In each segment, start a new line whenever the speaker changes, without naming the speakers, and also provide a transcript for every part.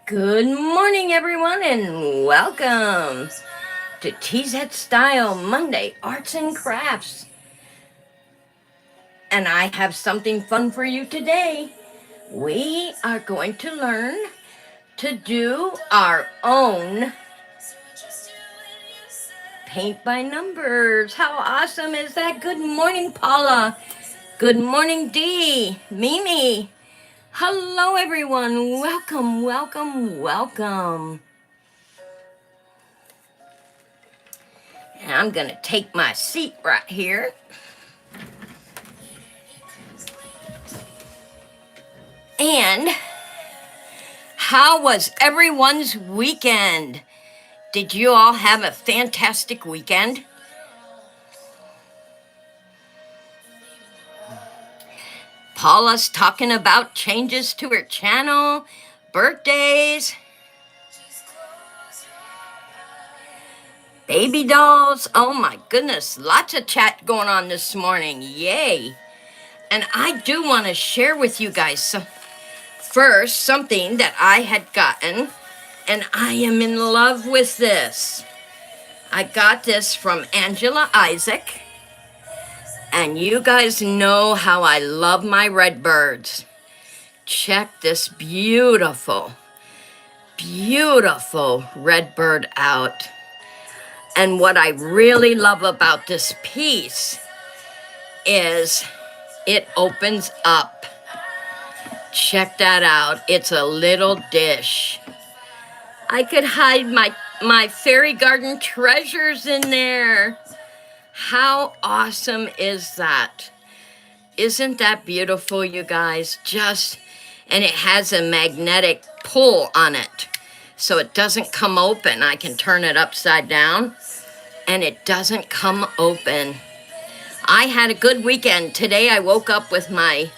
Good morning, everyone, and welcome to TZED Style Monday Arts and Crafts. And I have something fun for you today. We are going to learn to do our own paint by numbers. How awesome is that? Good morning, Paula. Good morning, Dee, Mimi. Hello, everyone. Welcome, welcome, welcome. And I'm going to take my seat right here. And how was everyone's weekend? Did you all have a fantastic weekend? Paula's talking about changes to her channel, birthdays, baby dolls. Oh my goodness, lots of chat going on this morning. Yay. And I do want to share with you guys something that I had gotten, and I am in love with this. I got this from Angela Isaac. And you guys know how I love my red birds. Check this beautiful, beautiful red bird out. And what I really love about this piece is it opens up. Check that out. It's a little dish. I could hide my fairy garden treasures in there. How awesome is that? Isn't that beautiful, you guys? And it has a magnetic pull on it, so it doesn't come open. I can turn it upside down, and it doesn't come open. I had a good weekend. Today I woke up with my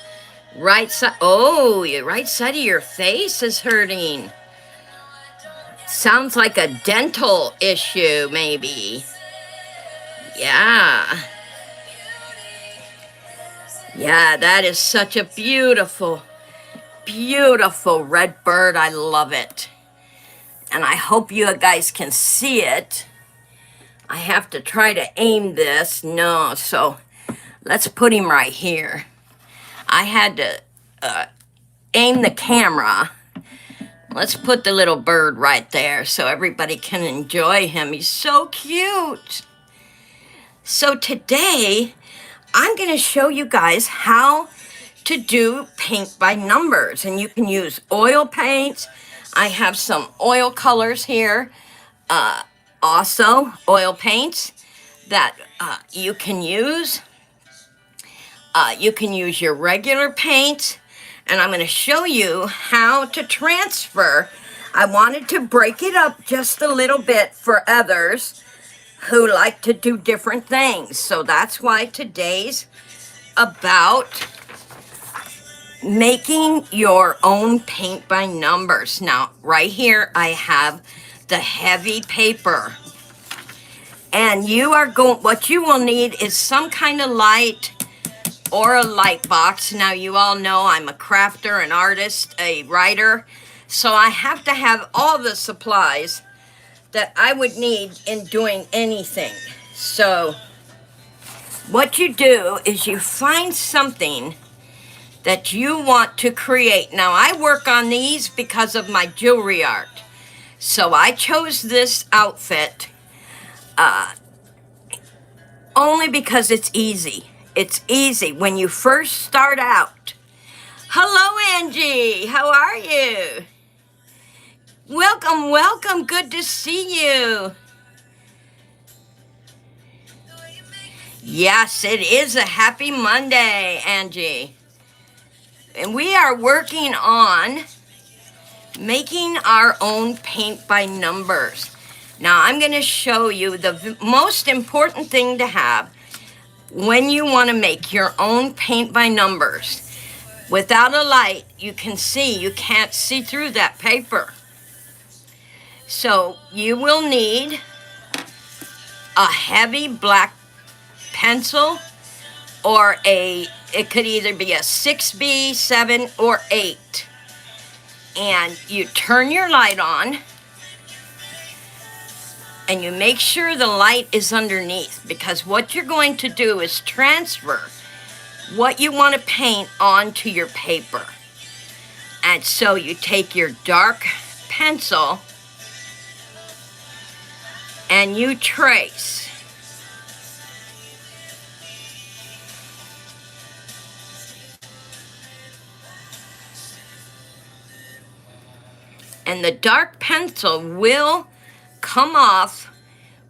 right side. Oh, your right side of your face is hurting. Sounds like a dental issue, maybe. Yeah. Yeah, that is such a beautiful, beautiful red bird. I love it. And I hope you guys can see it. I have to try to aim this. No, so let's put him right here. I had to aim the camera. Let's put the little bird right there so everybody can enjoy him. He's so cute. So today, I'm going to show you guys how to do paint by numbers. And you can use oil paints. I have some oil colors here. Also, oil paints that you can use. You can use your regular paints. And I'm going to show you how to transfer. I wanted to break it up just a little bit for others who like to do different things. So that's why today's about making your own paint by numbers. Now, right here, I have the heavy paper. And what you will need is some kind of light or a light box. Now, you all know I'm a crafter, an artist, a writer. So I have to have all the supplies that I would need in doing anything. So what you do is you find something that you want to create. Now, I work on these because of my jewelry art. So I chose this outfit only because it's easy. It's easy when you first start out. Hello, Angie. How are you? Welcome, welcome. Good to see you. Yes, it is a happy Monday, Angie. And we are working on making our own paint by numbers. Now, I'm going to show you the most important thing to have when you want to make your own paint by numbers. Without a light, you can't see through that paper. So you will need a heavy black pencil, or it could either be a 6B, 7, or 8. And you turn your light on, and you make sure the light is underneath, because what you're going to do is transfer what you want to paint onto your paper. And so you take your dark pencil and you trace. And the dark pencil will come off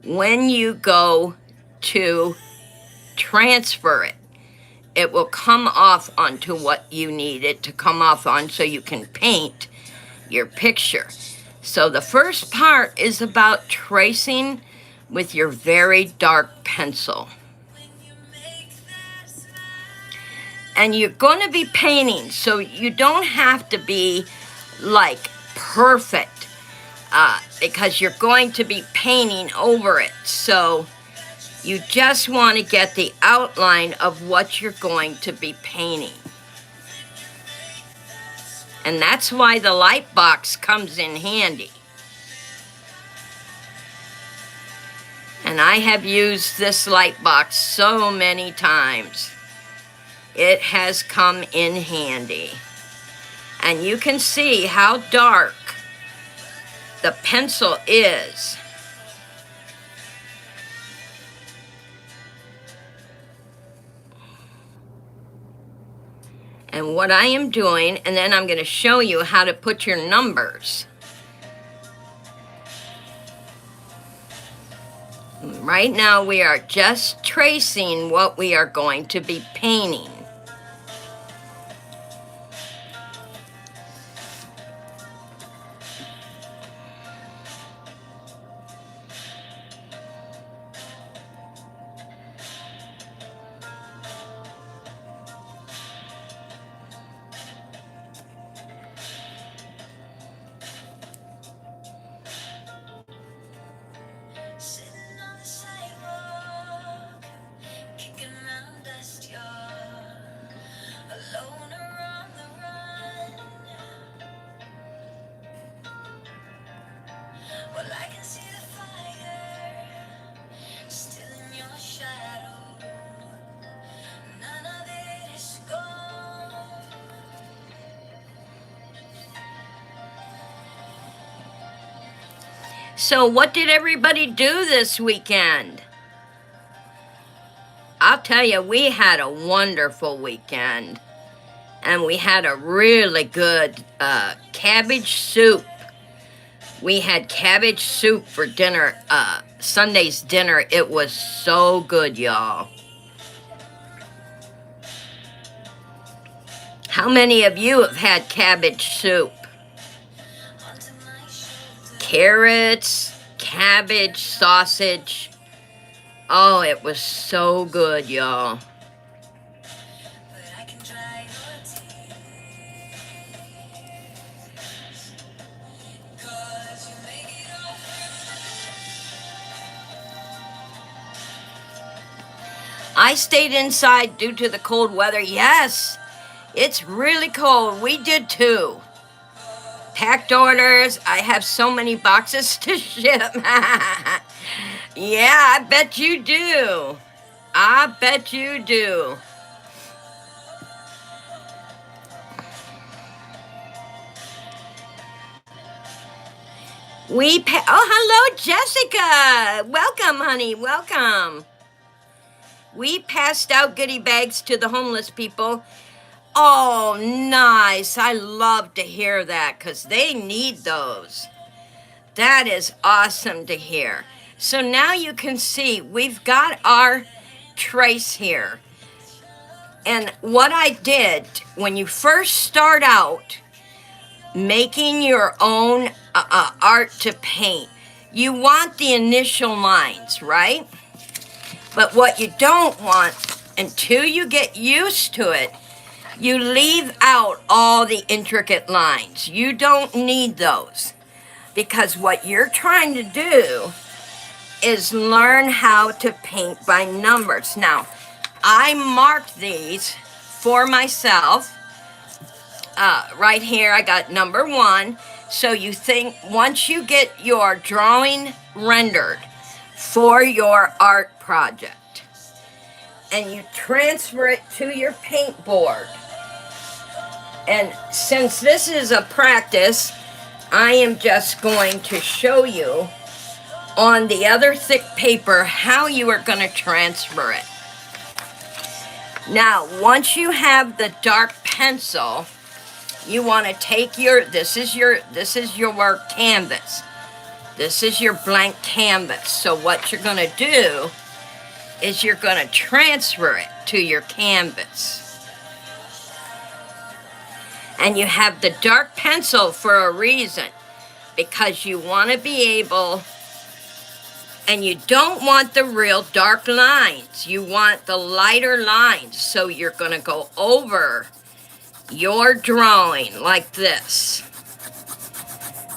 when you go to transfer it. It will come off onto what you need it to come off on, so you can paint your picture. So the first part is about tracing with your very dark pencil. And you're going to be painting, so you don't have to be like perfect, because you're going to be painting over it. So you just want to get the outline of what you're going to be painting. And that's why the light box comes in handy. And I have used this light box so many times. It has come in handy. And you can see how dark the pencil is. And what I am doing, and then I'm going to show you how to put your numbers. Right now we are just tracing what we are going to be painting. So what did everybody do this weekend? I'll tell you, we had a wonderful weekend. And we had a really good cabbage soup. We had cabbage soup for dinner, Sunday's dinner. It was so good, y'all. How many of you have had cabbage soup? Carrots, cabbage, sausage. Oh, it was so good, y'all. I stayed inside due to the cold weather. Yes, it's really cold. We did too. Packed orders. I have so many boxes to ship. Yeah, I bet you do. I bet you do. Oh, hello, Jessica. Welcome, honey. Welcome. We passed out goodie bags to the homeless people. Oh, nice. I love to hear that because they need those. That is awesome to hear. So now you can see we've got our trace here. And what I did when you first start out making your own art to paint, you want the initial lines, right? But what you don't want, until you get used to it, you leave out all the intricate lines. You don't need those. Because what you're trying to do is learn how to paint by numbers. Now, I marked these for myself right here, I got number 1. So you think once you get your drawing rendered for your art project and you transfer it to your paint board, and since this is a practice, I am just going to show you on the other thick paper how you are going to transfer it. Now, once you have the dark pencil, you want to take your, this is your canvas. This is your blank canvas. So what you're going to do is you're going to transfer it to your canvas. And you have the dark pencil for a reason, because you want to be able, and you don't want the real dark lines. You want the lighter lines. So you're going to go over your drawing like this.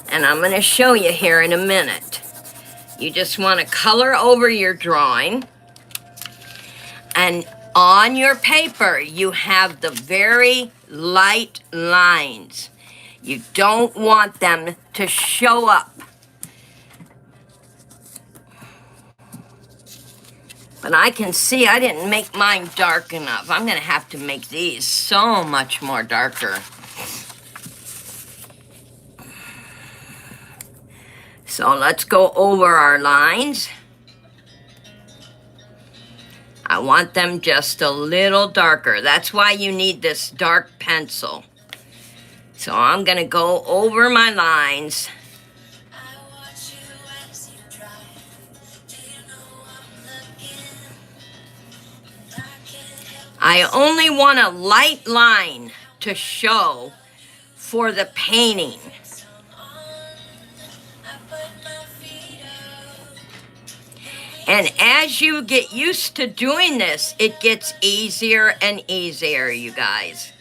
And I'm going to show you here in a minute. You just want to color over your drawing. And on your paper, you have the very light lines. You don't want them to show up. But I can see I didn't make mine dark enough. I'm going to have to make these so much more darker. So let's go over our lines. I want them just a little darker. That's why you need this dark pencil. So I'm going to go over my lines. I only want a light line to show for the painting. And as you get used to doing this, it gets easier and easier, you guys.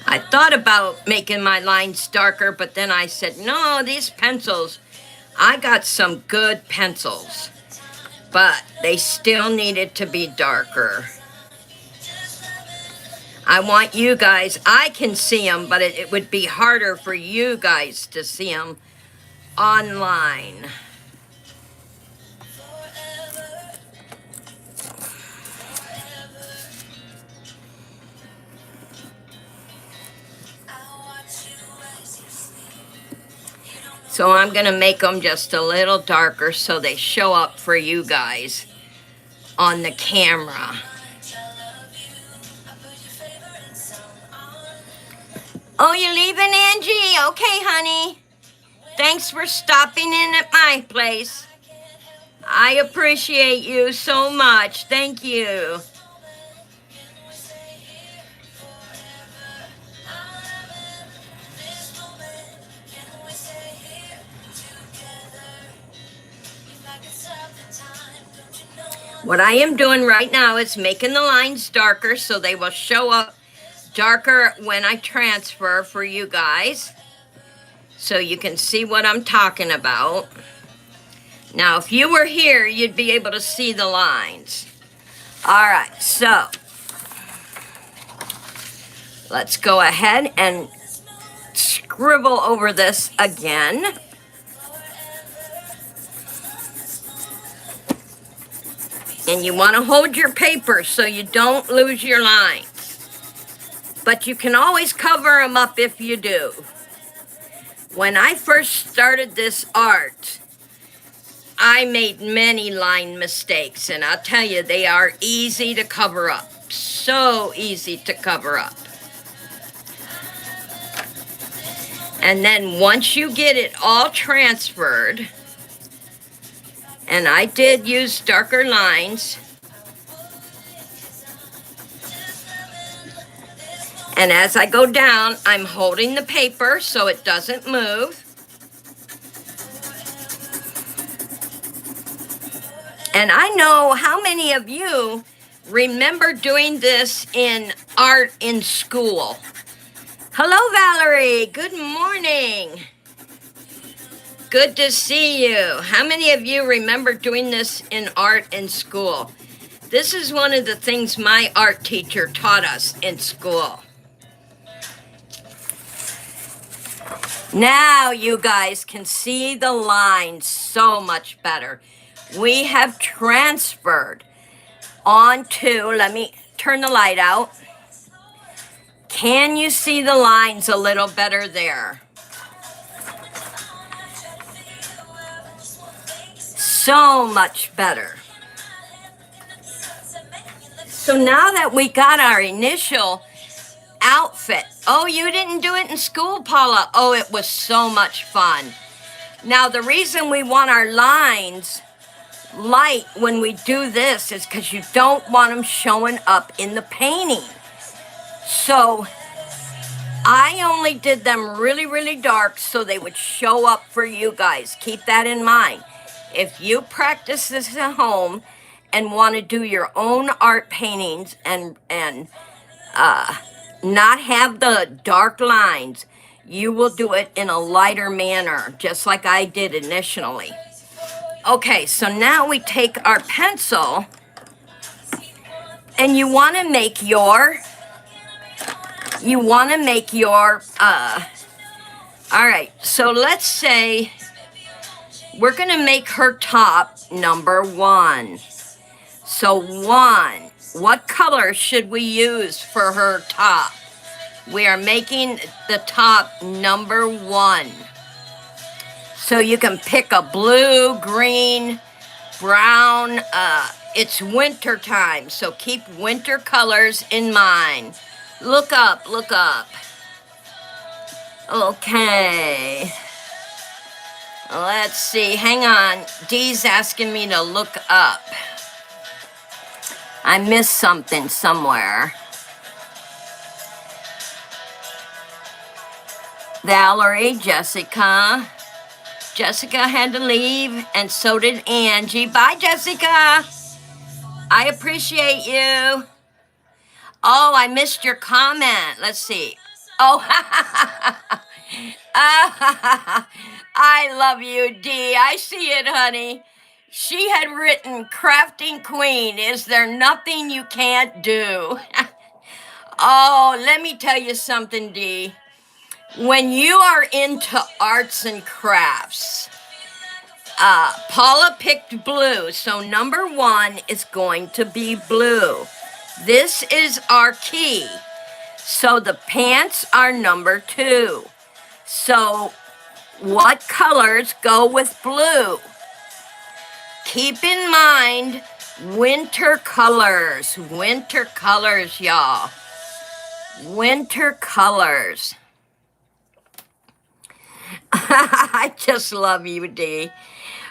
I thought about making my lines darker, but then I said, no, these pencils, I got some good pencils, but they still needed to be darker. I want you guys, I can see them, but it would be harder for you guys to see them online. So I'm going to make them just a little darker so they show up for you guys on the camera. Oh, you're leaving, Angie? Okay, honey. Thanks for stopping in at my place. I appreciate you so much. Thank you. What I am doing right now is making the lines darker so they will show up darker when I transfer for you guys, so you can see what I'm talking about. Now, if you were here, you'd be able to see the lines. All right, so let's go ahead and scribble over this again. And you want to hold your paper so you don't lose your lines. But you can always cover them up if you do. When I first started this art, I made many line mistakes, and I'll tell you, they are easy to cover up. So easy to cover up. And then once you get it all transferred, and I did use darker lines, and as I go down, I'm holding the paper so it doesn't move. And I know how many of you remember doing this in art in school. Hello, Valerie. Good morning. Good to see you. How many of you remember doing this in art in school? This is one of the things my art teacher taught us in school. Now you guys can see the lines so much better. We have transferred onto, let me turn the light out. Can you see the lines a little better there? So much better. So now that we got our initial outfit. Oh, you didn't do it in school, Paula. Oh, it was so much fun. Now, the reason we want our lines light when we do this is because you don't want them showing up in the painting. So I only did them really, really dark so they would show up for you guys. Keep that in mind. If you practice this at home and want to do your own art paintings and not have the dark lines, you will do it in a lighter manner, just like I did initially. Okay, so now we take our pencil and you want to make your, all right, so let's say we're going to make her top number 1. So 1, what color should we use for her top? We are making the top number 1. So you can pick a blue, green, brown. It's winter time, so keep winter colors in mind. Look up, look up. Okay. Let's see, hang on. Dee's asking me to look up. I missed something somewhere. Valerie, Jessica. Jessica had to leave, and so did Angie. Bye, Jessica. I appreciate you. Oh, I missed your comment. Let's see. Oh, I love you, Dee. I see it, honey. She had written, Crafting Queen, is there nothing you can't do? Oh, let me tell you something, Dee. When you are into arts and crafts, Paula picked blue, so number 1 is going to be blue. This is our key. So the pants are number 2. So what colors go with blue? Keep in mind winter colors, y'all. Winter colors. I just love you, Dee.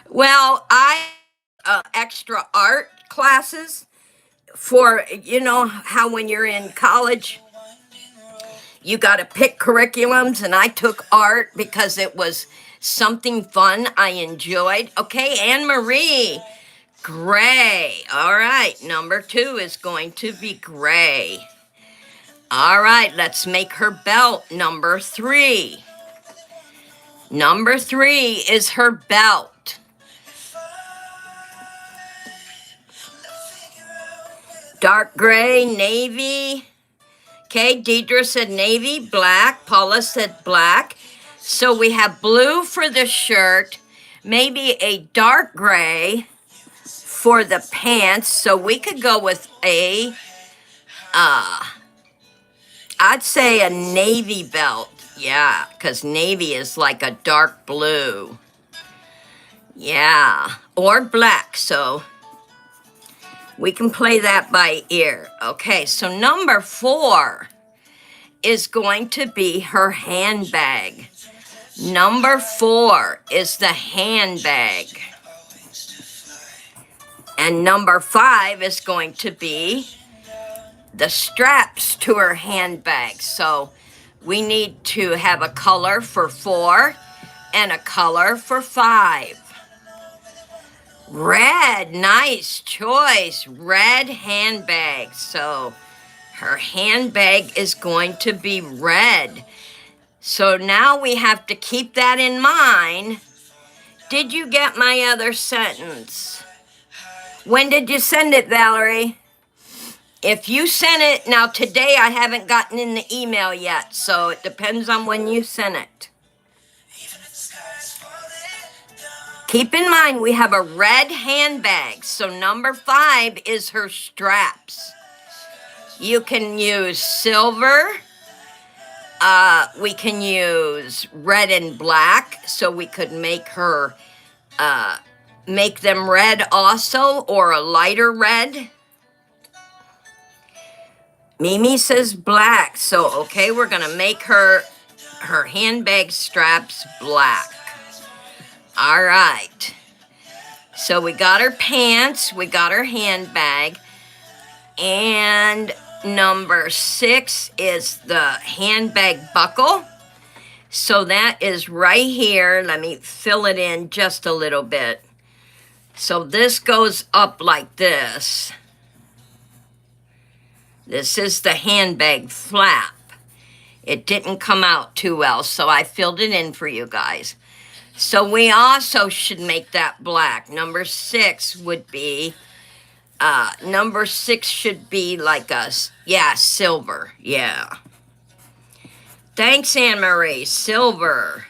Well, I extra art classes for, you know, how when you're in college, you got to pick curriculums, and I took art because it was something fun I enjoyed. Okay, Anne Marie, gray. All right, number 2 is going to be gray. All right, let's make her belt number 3. Number 3 is her belt. Dark gray, navy. Okay, Deidre said navy, black. Paula said black. So we have blue for the shirt, maybe a dark gray for the pants. So we could go with a, I'd say a navy belt. Yeah, because navy is like a dark blue. Yeah, or black. So we can play that by ear. Okay, so number 4 is going to be her handbag. Number 4 is the handbag. And number 5 is going to be the straps to her handbag. So we need to have a color for 4 and a color for 5. Red, nice choice. Red handbag. So her handbag is going to be red. So now we have to keep that in mind. Did you get my other sentence? When did you send it, Valerie? If you sent it, now today I haven't gotten in the email yet, so it depends on when you sent it. Keep in mind, we have a red handbag, so number 5 is her straps. You can use silver. We can use red and black, so we could make her, make them red also, or a lighter red. Mimi says black, so okay, we're gonna make her handbag straps black. All right. So we got her pants, we got her handbag, and number 6 is the handbag buckle. So that is right here. Let me fill it in just a little bit. So this goes up like this. This is the handbag flap. It didn't come out too well, so I filled it in for you guys. So we also should make that black. Number 6 would be, number 6 should be like a, yeah, silver, yeah. Thanks, Anne-Marie, silver.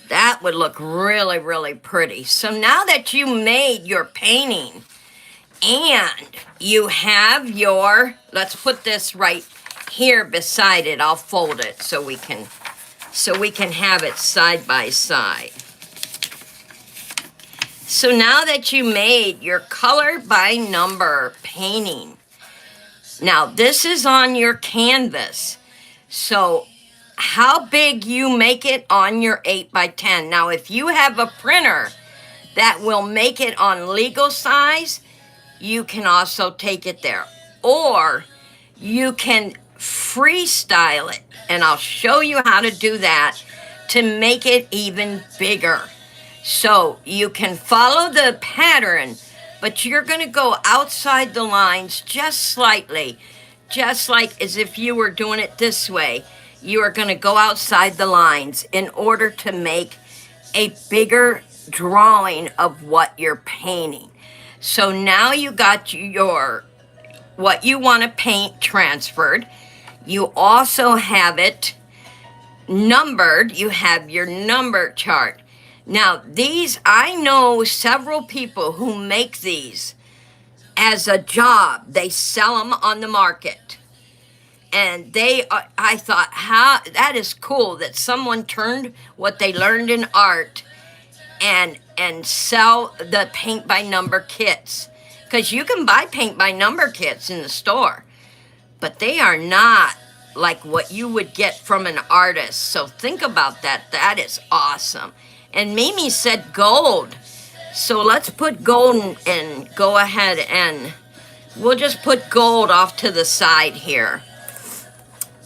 That would look really, really pretty. So now that you made your painting and you have your, let's put this right here beside it. I'll fold it so we can have it side by side. So now that you made your color by number painting, now this is on your canvas. So how big you make it on your 8 by 10. Now if you have a printer that will make it on legal size, you can also take it there. Or you can freestyle it, and I'll show you how to do that to make it even bigger. So you can follow the pattern, but you're going to go outside the lines just slightly, just like as if you were doing it this way. You are going to go outside the lines in order to make a bigger drawing of what you're painting. So now you got your, what you want to paint transferred. You also have it numbered. You have your number chart. Now these, I know several people who make these as a job. They sell them on the market. And I thought, how, that is cool that someone turned what they learned in art and sell the paint by number kits. Because you can buy paint by number kits in the store, but they are not like what you would get from an artist. So think about that. That is awesome. And Mimi said gold. So let's put gold and go ahead and we'll just put gold off to the side here.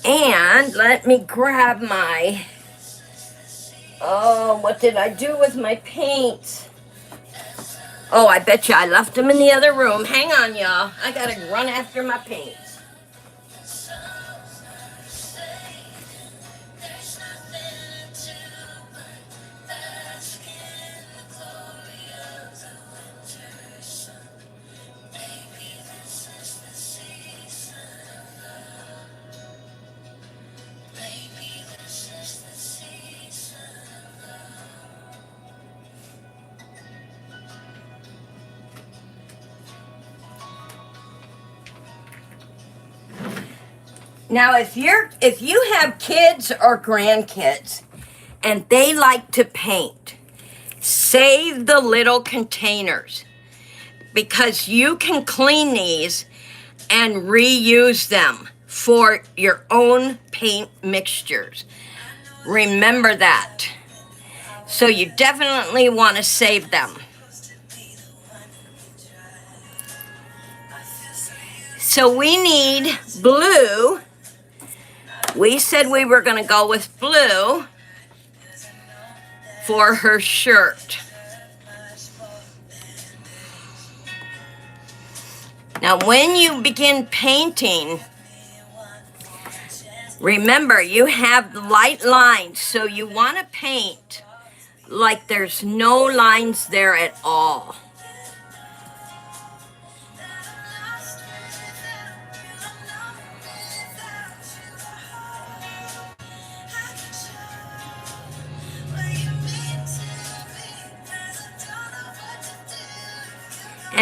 And let me grab my, oh, what did I do with my paints? Oh, I bet you I left them in the other room. Hang on, y'all. I gotta run after my paints. Now, if you have kids or grandkids and they like to paint, save the little containers because you can clean these and reuse them for your own paint mixtures. Remember that. So you definitely want to save them. So we need blue. We said we were going to go with blue for her shirt. Now, when you begin painting, remember you have light lines, so you want to paint like there's no lines there at all.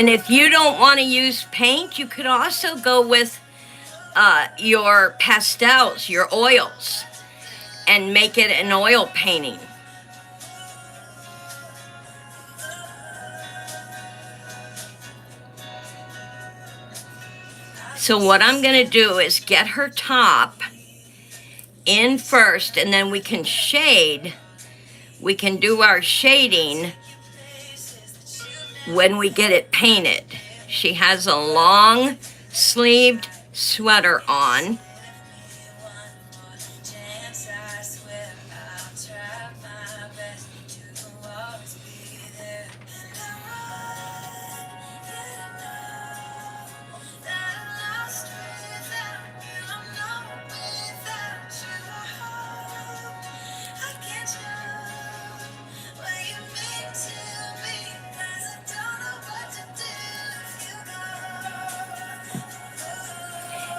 And if you don't want to use paint, you could also go with your pastels, your oils, and make it an oil painting. So what I'm going to do is get her top in first, and then we can shade. We can do our shading when we get it painted. She has a long sleeved sweater on.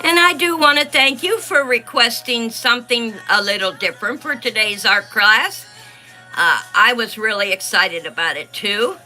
And I do want to thank you for requesting something a little different for today's art class. I was really excited about it too.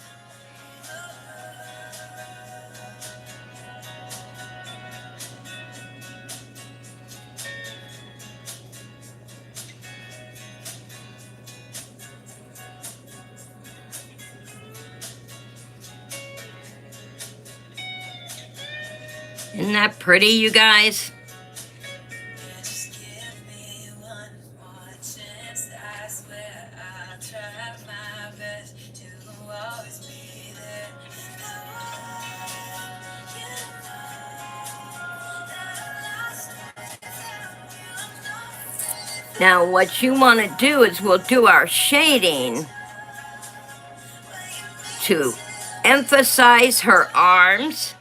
Isn't that pretty, you guys? Now, what you want to do is we'll do our shading to emphasize her arms.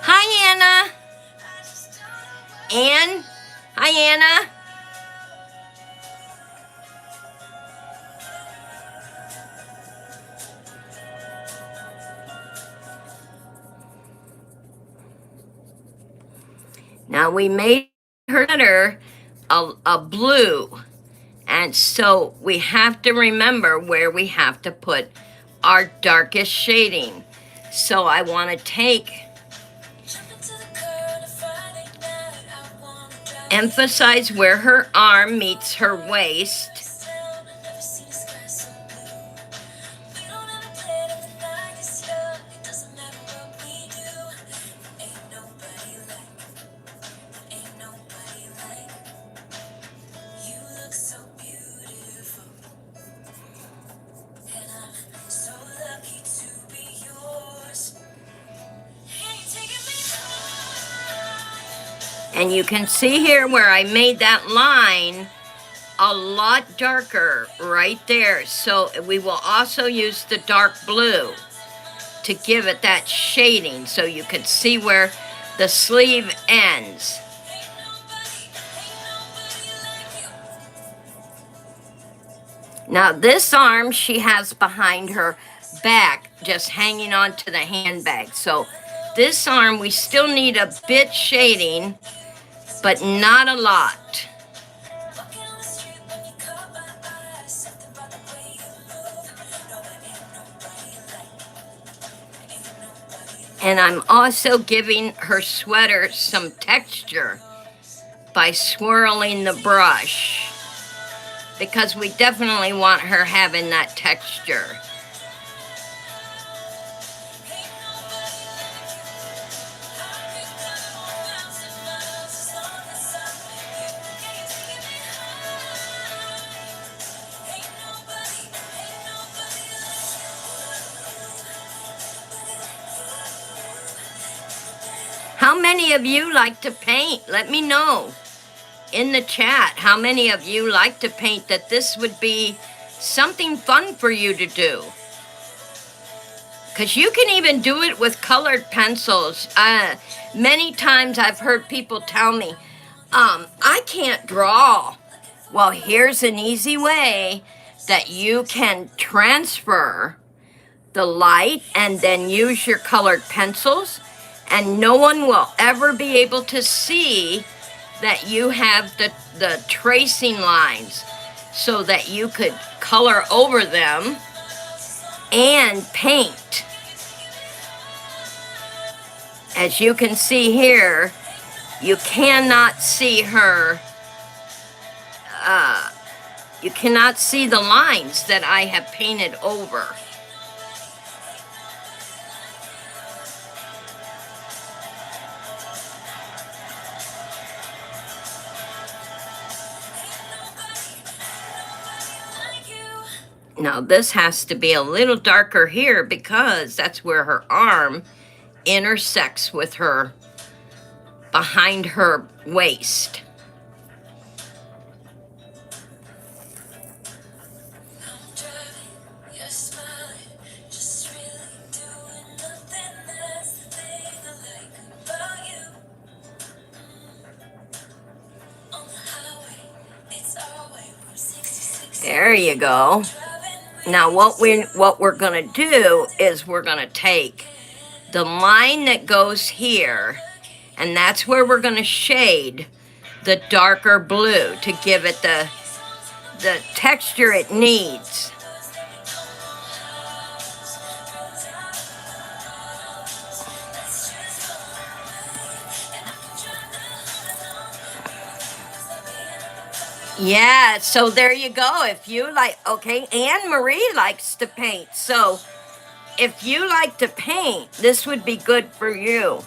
Hi, Anna. Ann? Hi, Anna. Now, we made her sweater a blue, and so we have to remember where we have to put our darkest shading. So I want to emphasize where her arm meets her waist. And you can see here where I made that line a lot darker right there. So we will also use the dark blue to give it that shading so you can see where the sleeve ends. Now this arm she has behind her back, just hanging onto the handbag. So this arm we still need a bit shading, but not a lot. And I'm also giving her sweater some texture by swirling the brush, because we definitely want her having that texture. How many of you like to paint? Let me know in the chat how many of you like to paint, that this would be something fun for you to do. Because you can even do it with colored pencils. Many times I've heard people tell me, I can't draw. Well, here's an easy way that you can transfer the light and then use your colored pencils, and no one will ever be able to see that you have the tracing lines. so that you could color over them and paint. As you can see here, you cannot see her, you cannot see the lines that I have painted over. Now this has to be a little darker here because that's where her arm intersects with her, behind her waist. There you go. Now what we're gonna do is we're gonna take the line that goes here, and that's where we're gonna shade the darker blue to give it the texture it needs. Yeah, so there you go. If you like, okay, Anne Marie likes to paint. So if you like to paint, this would be good for you.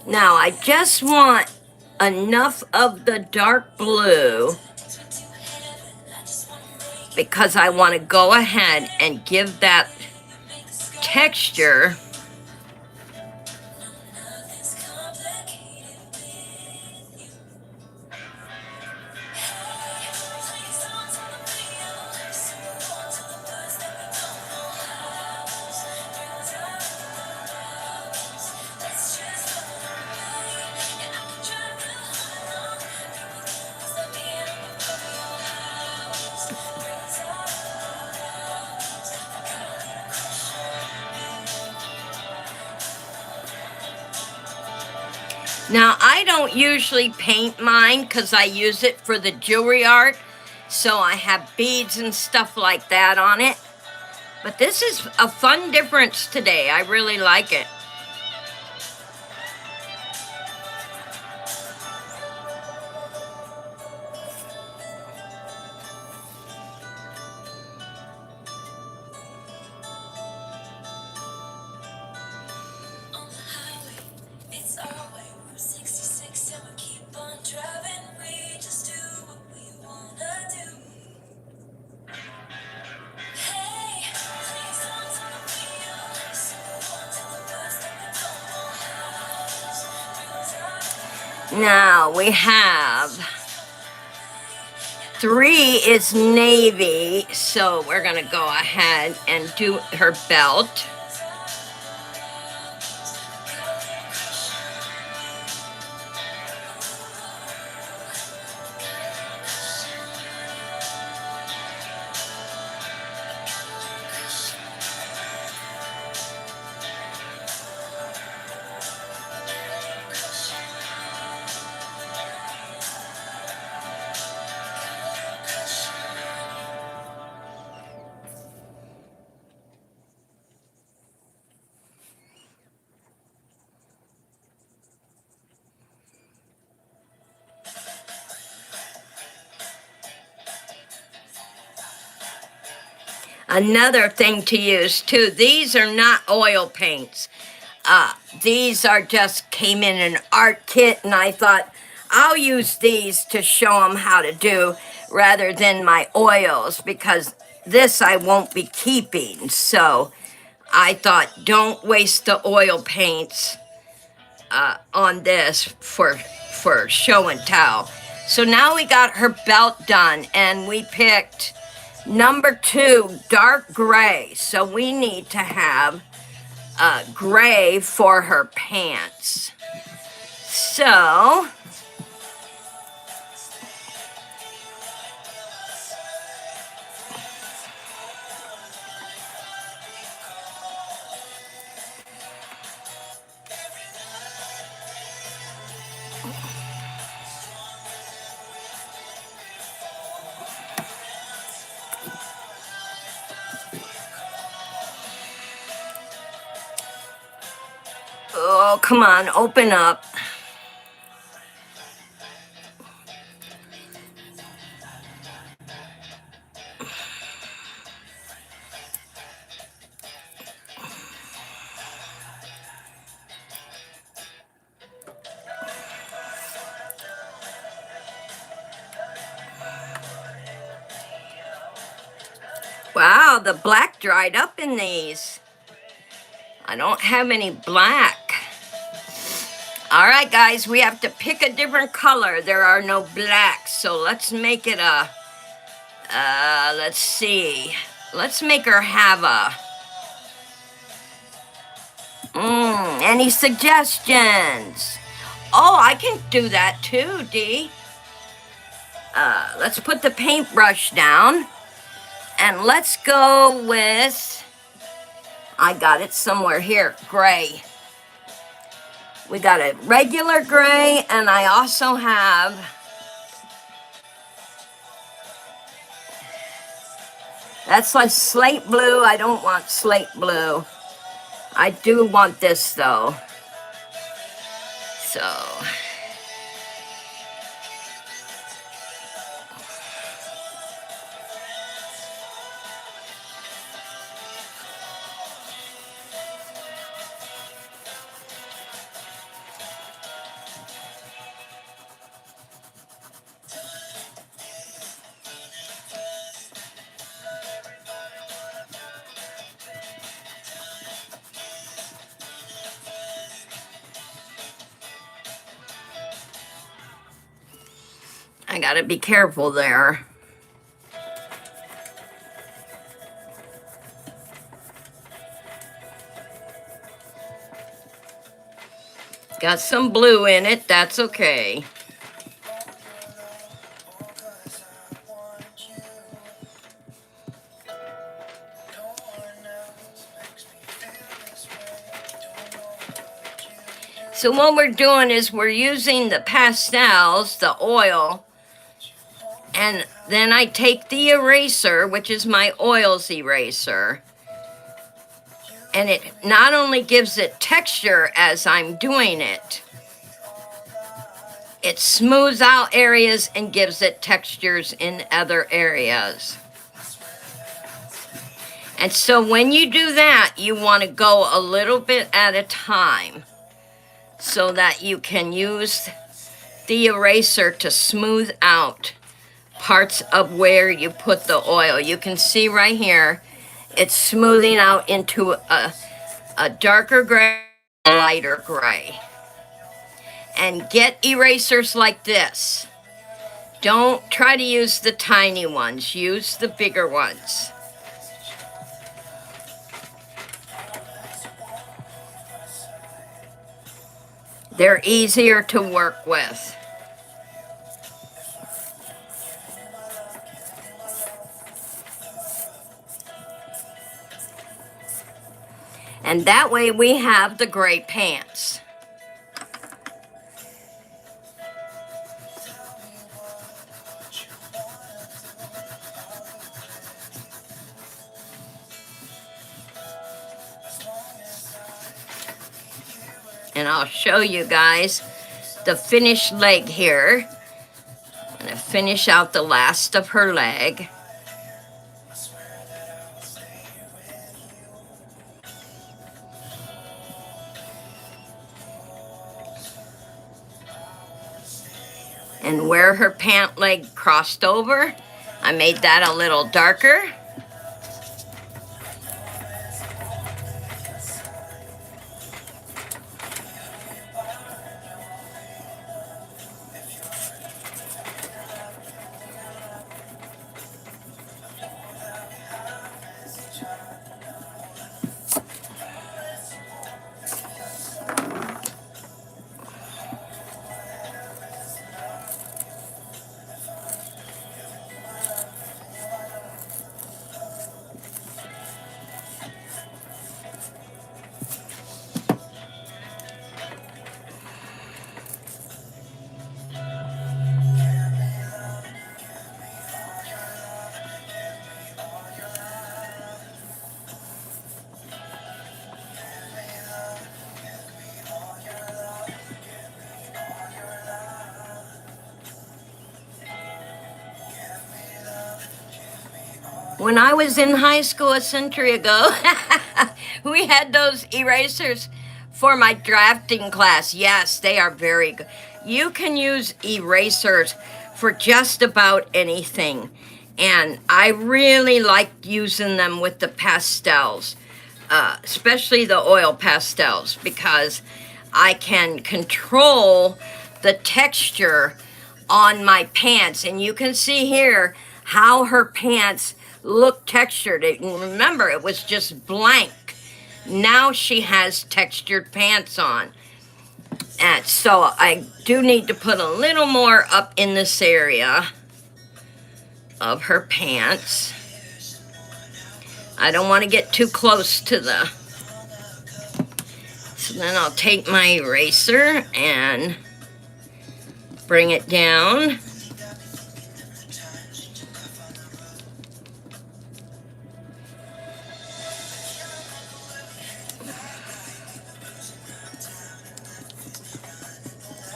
Now I just want enough of the dark blue because I want to go ahead and give that texture. Now, I don't usually paint mine because I use it for the jewelry art. So I have beads and stuff like that on it. But this is a fun difference today. I really like it. Now we have 3 is navy, so we're gonna go ahead and do her belt. Another thing to use too, these are not oil paints. These are just came in an art kit, and I thought I'll use these to show them how to do rather than my oils, because this I won't be keeping. So I thought, don't waste the oil paints on this for show and tell. So now we got her belt done, and we picked number 2, dark gray. So we need to have gray for her pants. So Oh, come on, open up. Wow, the black dried up in these. I don't have any black. All right, guys, we have to pick a different color. There are no blacks, so let's make it a, let's see. Let's make her have a, any suggestions? Oh, I can do that too, Dee. Let's put the paintbrush down. And let's go with, I got it somewhere here, gray. We got a regular gray, and I also have, that's like slate blue. I don't want slate blue. I do want this though. So, I gotta be careful there. Got some blue in it, that's okay. So what we're doing is we're using the pastels, the oil, and then I take the eraser, which is my oils eraser, and it not only gives it texture as I'm doing it, it smooths out areas and gives it textures in other areas. And so when you do that, you want to go a little bit at a time so that you can use the eraser to smooth out parts of where you put the oil. You can see right here, it's smoothing out into a darker gray, lighter gray. And get erasers like this. Don't try to use the tiny ones, use the bigger ones. They're easier to work with. And that way we have the gray pants. And I'll show you guys the finished leg here. I'm gonna finish out the last of her leg. And where her pant leg crossed over, I made that a little darker. When I was in high school a century ago, we had those erasers for my drafting class. Yes, they are very good. You can use erasers for just about anything. And I really like using them with the pastels, especially the oil pastels, because I can control the texture on my pants. And you can see here how her pants look textured. And remember, it was just blank. Now she has textured pants on. And so I do need to put a little more up in this area of her pants. I don't want to get too close to the... So then I'll take my eraser and bring it down.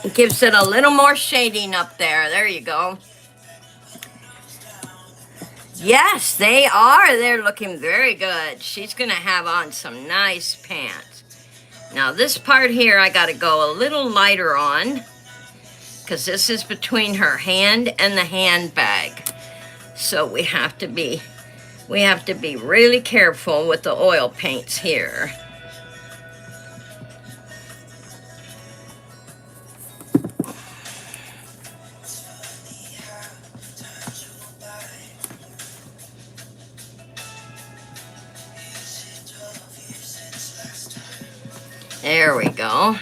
It gives it a little more shading up there. There you go. Yes, they are. They're looking very good. She's going to have on some nice pants. Now this part here, I got to go a little lighter on because this is between her hand and the handbag. So we have to be really careful with the oil paints here. There we go.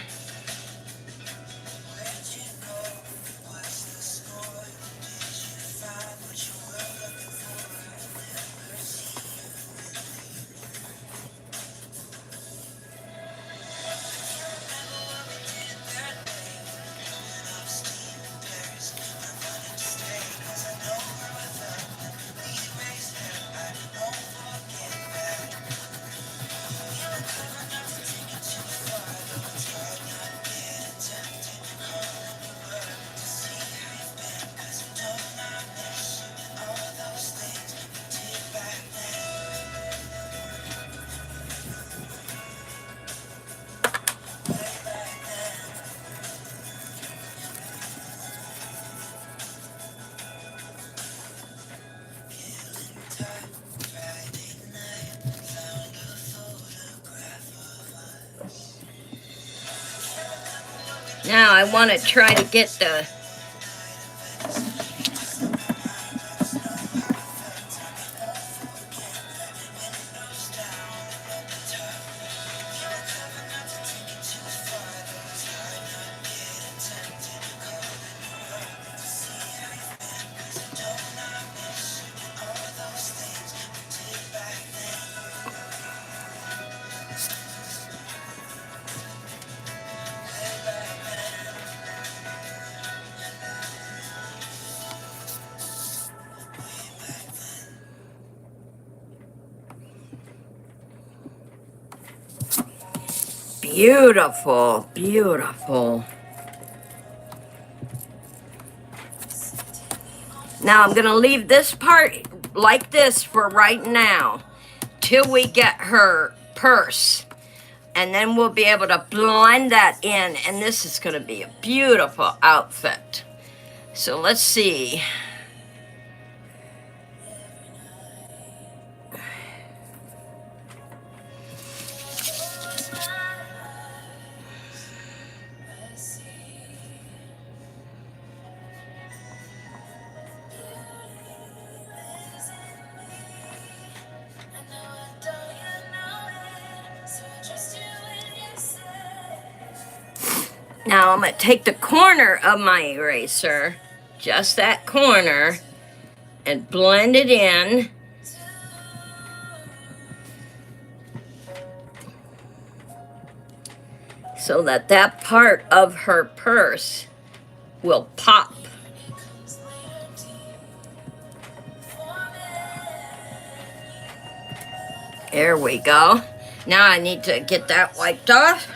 Now I want to try to get the... Beautiful, beautiful. Now I'm going to leave this part like this for right now till we get her purse. And then we'll be able to blend that in. And this is going to be a beautiful outfit. So let's see. Now I'm going to take the corner of my eraser, just that corner, and blend it in. So that that part of her purse will pop. There we go. Now I need to get that wiped off.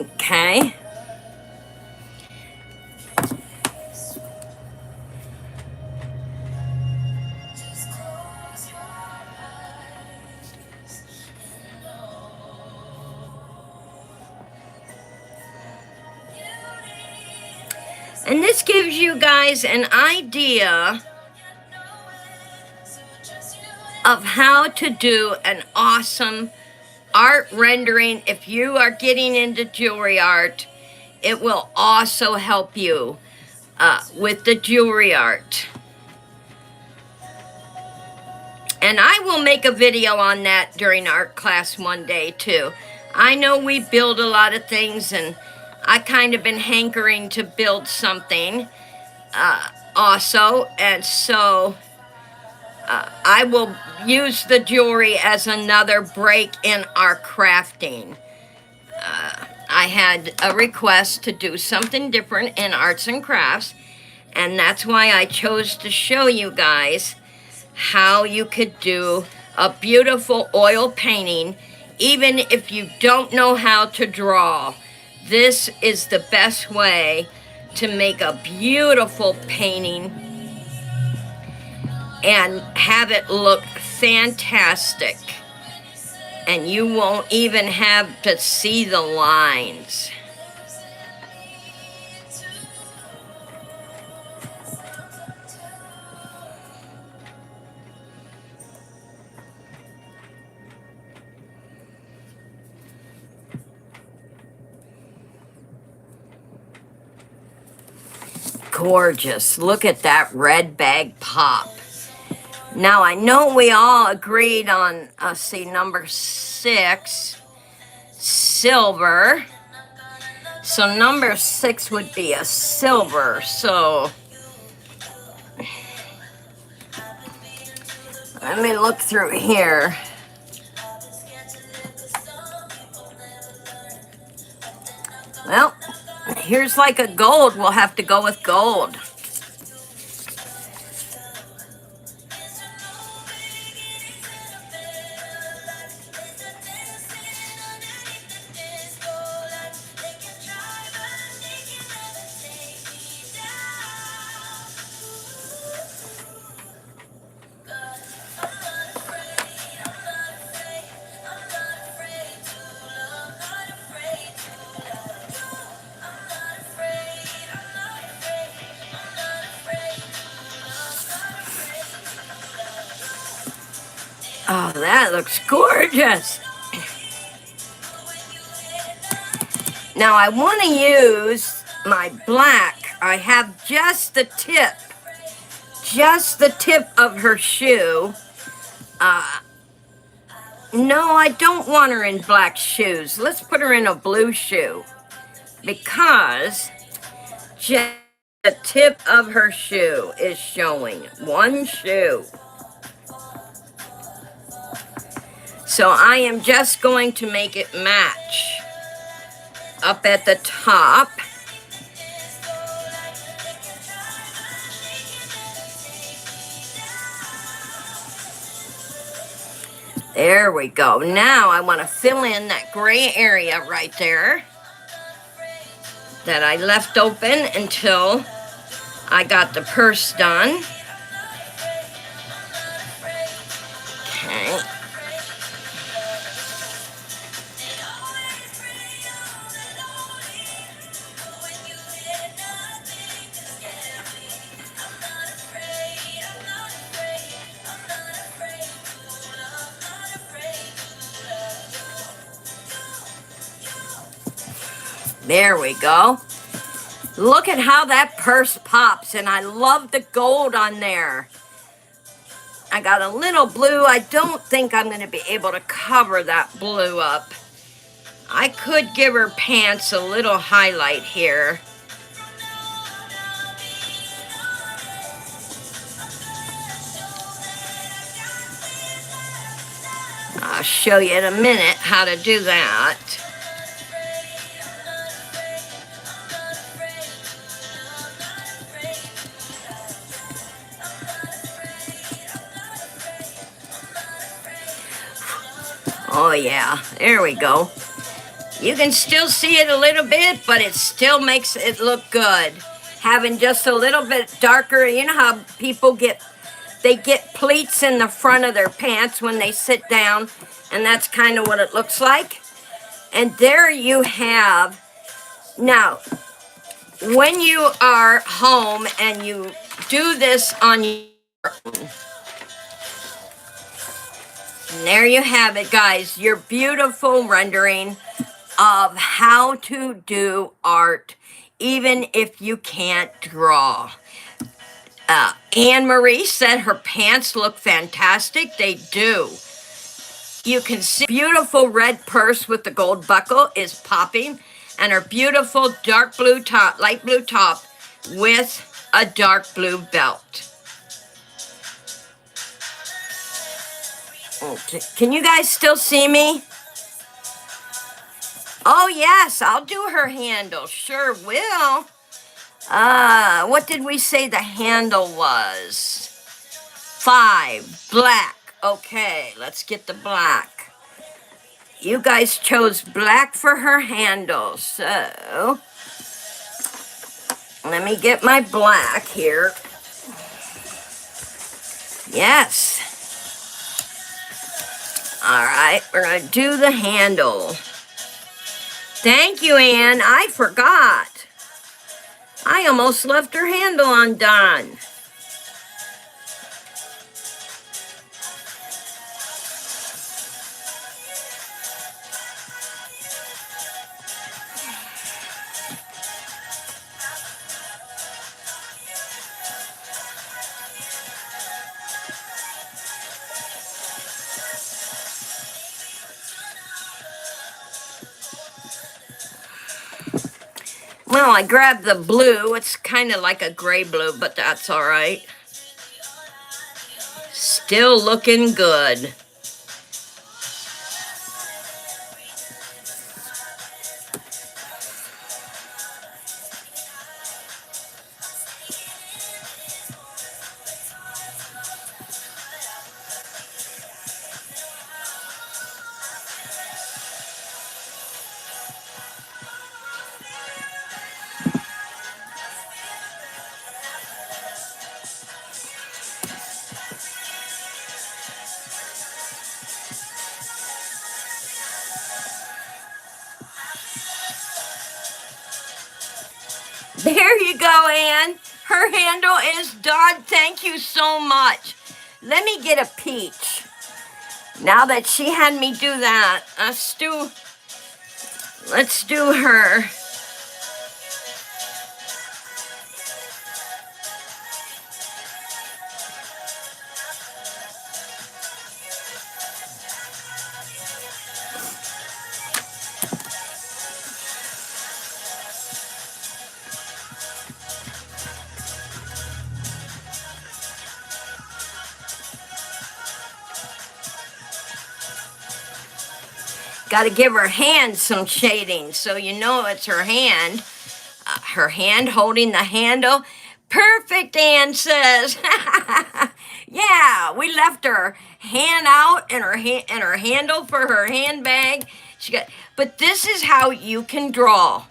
Okay. And this gives you guys an idea of how to do an awesome art rendering. If you are getting into jewelry art, it will also help you with the jewelry art. And I will make a video on that during art class one day too. I know we build a lot of things, and I kind of been hankering to build something also, and so I will use the jewelry as another break in our crafting. I had a request to do something different in arts and crafts, and that's why I chose to show you guys how you could do a beautiful oil painting even if you don't know how to draw. This is the best way to make a beautiful painting and have it look fantastic. And you won't even have to see the lines. Gorgeous. Look at that red bag pop. Now, I know we all agreed on, see, number 6, silver. So number 6 would be a silver. So let me look through here. Well, here's like a gold. We'll have to go with gold. Oh, that looks gorgeous. Now I want to use my black. I have just the tip of her shoe. No, I don't want her in black shoes. Let's put her in a blue shoe, because just the tip of her shoe is showing. One shoe. So I am just going to make it match up at the top. There we go. Now I want to fill in that gray area right there that I left open until I got the purse done. Okay. There we go. Look at how that purse pops, and I love the gold on there. I got a little blue. I don't think I'm going to be able to cover that blue up. I could give her pants a little highlight here. I'll show you in a minute how to do that. Oh yeah, there we go. You can still see it a little bit, but it still makes it look good. Having just a little bit darker, you know how people get pleats in the front of their pants when they sit down, and that's kind of what it looks like. And there you have, now, when you are home and you do this on your, and there you have it, guys, your beautiful rendering of how to do art, even if you can't draw. Anne Marie said her pants look fantastic. They do. You can see beautiful red purse with the gold buckle is popping, and her beautiful dark blue top, light blue top with a dark blue belt. Okay. Can you guys still see me? Oh yes, I'll do her handle. Sure will. What did we say the handle was? 5, black. Okay, let's get the black. You guys chose black for her handle, so let me get my black here. Yes. All right, we're gonna do the handle. Thank you, Anne. I forgot. I almost left her handle undone. Well, I grabbed the blue. It's kind of like a gray blue, but that's all right. Still looking good. There you go, Anne. Her handle is done. Thank you so much. Let me get a peach. Now that she had me do that, let's do her. Got to give her hand some shading so you know it's her hand. Her hand holding the handle. Perfect, Anne says. Yeah, we left her hand out and her handle for her handbag. But this is how you can draw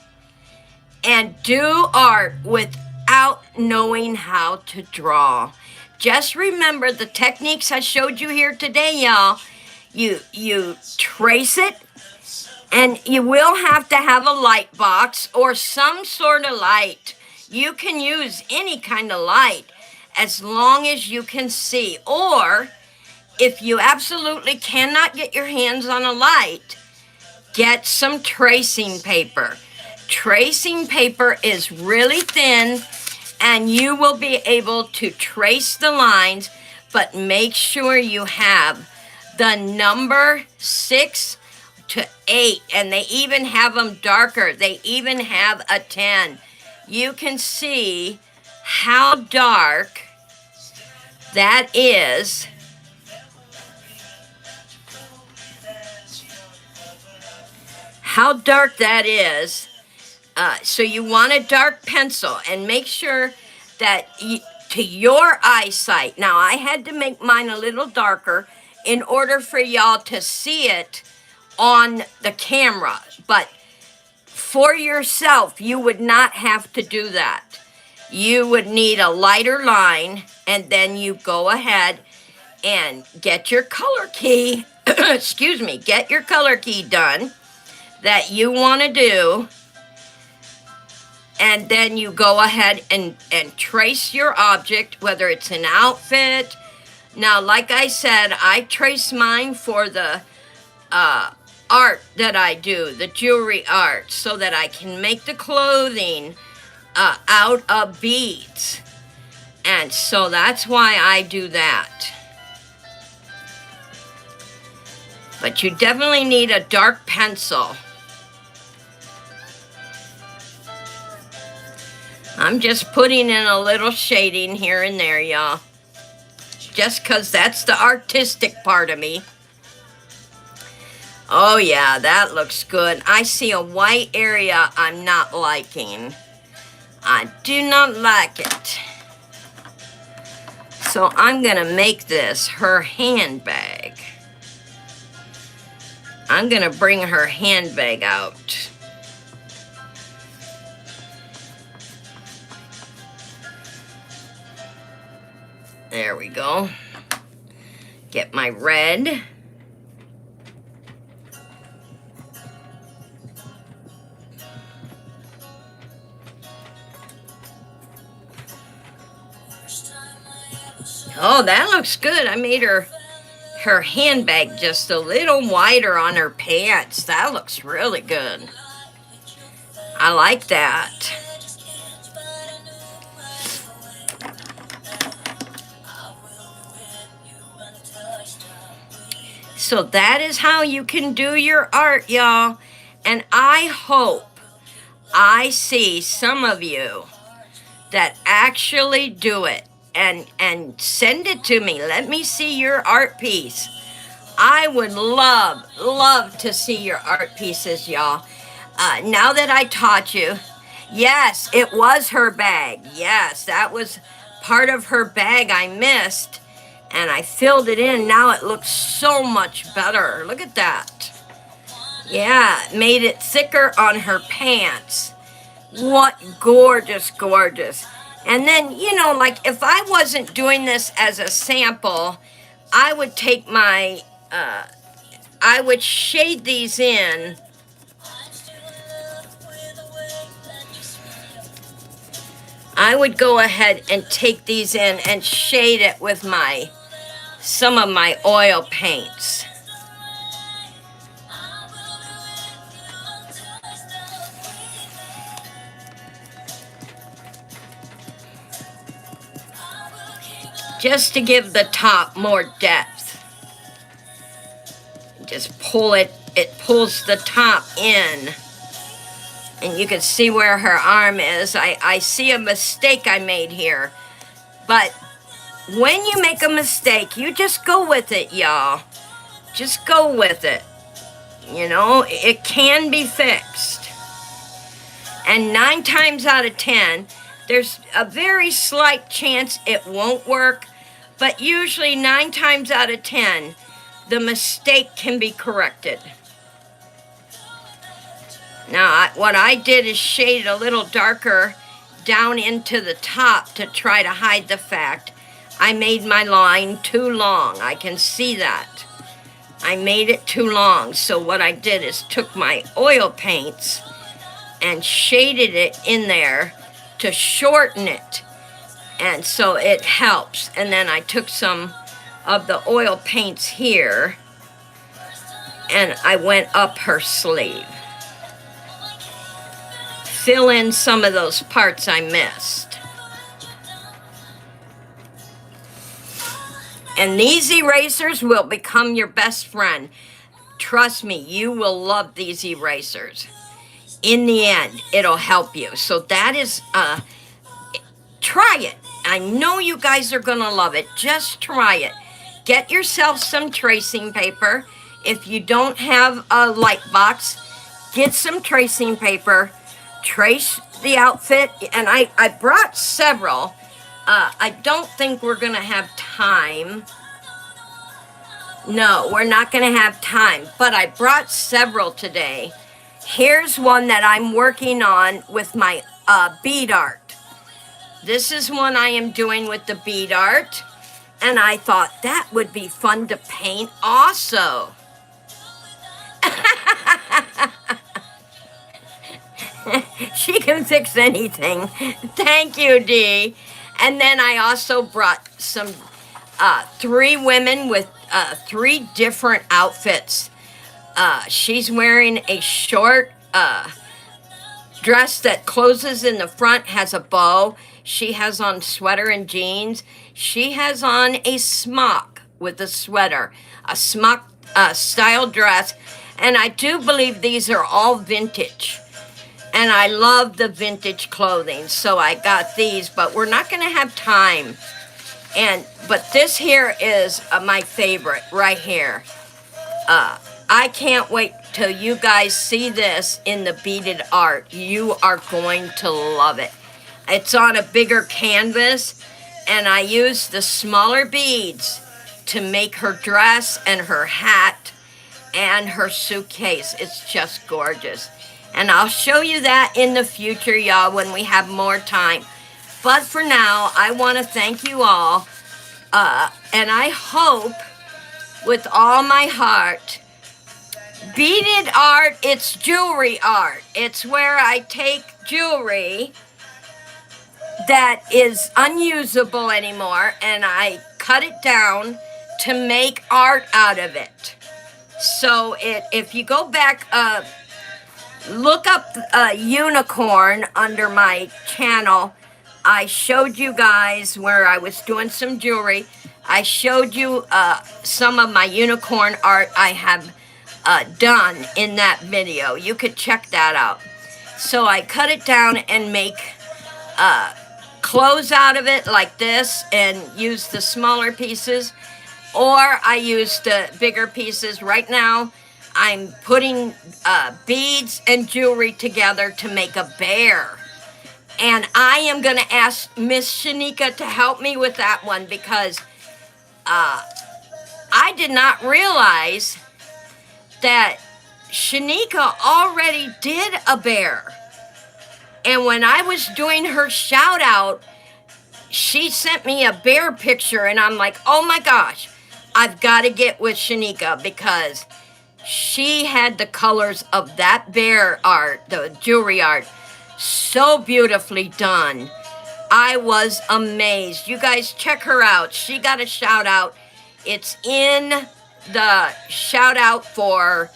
and do art without knowing how to draw. Just remember the techniques I showed you here today, y'all. You trace it, and you will have to have a light box or some sort of light. You can use any kind of light as long as you can see. Or if you absolutely cannot get your hands on a light, get some tracing paper. Tracing paper is really thin, and you will be able to trace the lines, but make sure you have the number 6 to 8, and they even have them darker. They even have a 10. You can see how dark that is. How dark that is. So you want a dark pencil, and make sure that to your eyesight. Now, I had to make mine a little darker in order for y'all to see it on the camera, but for yourself, you would not have to do that. You would need a lighter line, and then you go ahead and get your color key, excuse me, get your color key done that you want to do. And then you go ahead and trace your object, whether it's an outfit. Now, like I said, I trace mine for the art that I do, the jewelry art, so that I can make the clothing out of beads. And so that's why I do that. But you definitely need a dark pencil. I'm just putting in a little shading here and there, y'all. Just because that's the artistic part of me. Oh yeah, that looks good. I see a white area I'm not liking. I do not like it. So I'm gonna make this her handbag. I'm gonna bring her handbag out. There we go. Get my red. Oh, that looks good. I made her handbag just a little wider on her pants. That looks really good. I like that. So that is how you can do your art, y'all. And I hope I see some of you that actually do it and send it to me. Let me see your art piece. I would love to see your art pieces, y'all. Now that I taught you, yes, it was her bag. Yes, that was part of her bag I missed. And I filled it in. Now it looks so much better. Look at that. Yeah, made it thicker on her pants. What gorgeous, gorgeous. And then, you know, like if I wasn't doing this as a sample, I would take my, I would shade these in. I would go ahead and take these in and shade it with some of my oil paints. Just to give the top more depth. Just pull it, it pulls the top in. And you can see where her arm is. I see a mistake I made here. But when you make a mistake, you just go with it, y'all. Just go with it. You know, it can be fixed. And 9 times out of 10, there's a very slight chance it won't work. But usually 9 times out of 10, the mistake can be corrected. Now, what I did is shade it a little darker down into the top to try to hide the fact I made my line too long. I can see that. I made it too long. So what I did is took my oil paints and shaded it in there to shorten it. And so it helps. And then I took some of the oil paints here and I went up her sleeve. Fill in some of those parts I missed. And these erasers will become your best friend. Trust me, you will love these erasers. In the end, it'll help you. So that is, try it. I know you guys are gonna love it. Just try it. Get yourself some tracing paper. If you don't have a light box, get some tracing paper. Trace the outfit, and I brought several. I don't think we're gonna have time. No, we're not gonna have time, but I brought several today. Here's one that I'm working on with my bead art. This is one I am doing with the bead art, and I thought that would be fun to paint also. She can fix anything. Thank you, Dee. And then I also brought some 3 women with 3 different outfits. She's wearing a short dress that closes in the front, has a bow. She has on sweater and jeans. She has on a smock with a sweater, a smock style dress. And I do believe these are all vintage. And I love the vintage clothing, so I got these, but we're not going to have time. But this here is my favorite right here. I can't wait till you guys see this in the beaded art. You are going to love it. It's on a bigger canvas, and I used the smaller beads to make her dress and her hat and her suitcase. It's just gorgeous. And I'll show you that in the future, y'all, when we have more time. But for now, I want to thank you all. And I hope with all my heart, beaded art, it's jewelry art. It's where I take jewelry that is unusable anymore and I cut it down to make art out of it. So if you go back, look up unicorn under my channel. I showed you guys where I was doing some jewelry. I showed you some of my unicorn art I have done in that video. You could check that out. So I cut it down and make clothes out of it like this and use the smaller pieces, or I use the bigger pieces. Right now I'm putting beads and jewelry together to make a bear. And I am going to ask Miss Shanika to help me with that one because I did not realize that Shanika already did a bear. And when I was doing her shout out, she sent me a bear picture and I'm like, oh my gosh, I've got to get with Shanika because she had the colors of that bear art, the jewelry art, so beautifully done. I was amazed. You guys check her out. She got a shout out. It's in the shout out for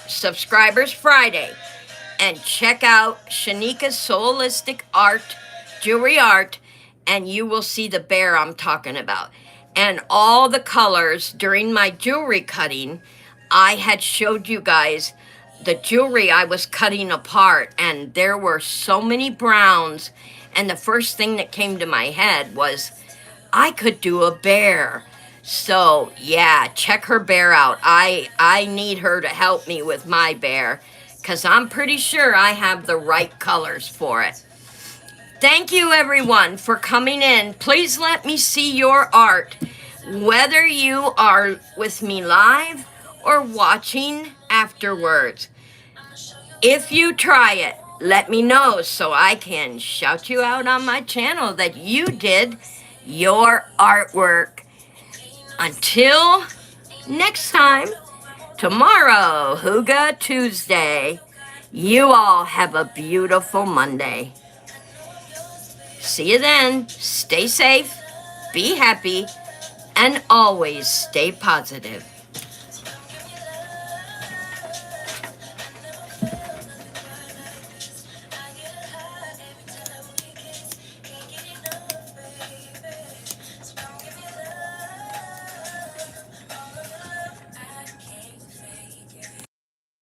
Subscribers Friday. And check out Shanika's Soulistic Art, jewelry art, and you will see the bear I'm talking about. And all the colors during my jewelry cutting, I had showed you guys the jewelry I was cutting apart, and there were so many browns. And the first thing that came to my head was, I could do a bear. So yeah, check her bear out. I need her to help me with my bear because I'm pretty sure I have the right colors for it. Thank you everyone for coming in. Please let me see your art, whether you are with me live or watching afterwards. If you try it, let me know so I can shout you out on my channel that you did your artwork. Until next time, tomorrow, Hygge Tuesday, you all have a beautiful Monday. See you then. Stay safe, be happy, and always stay positive.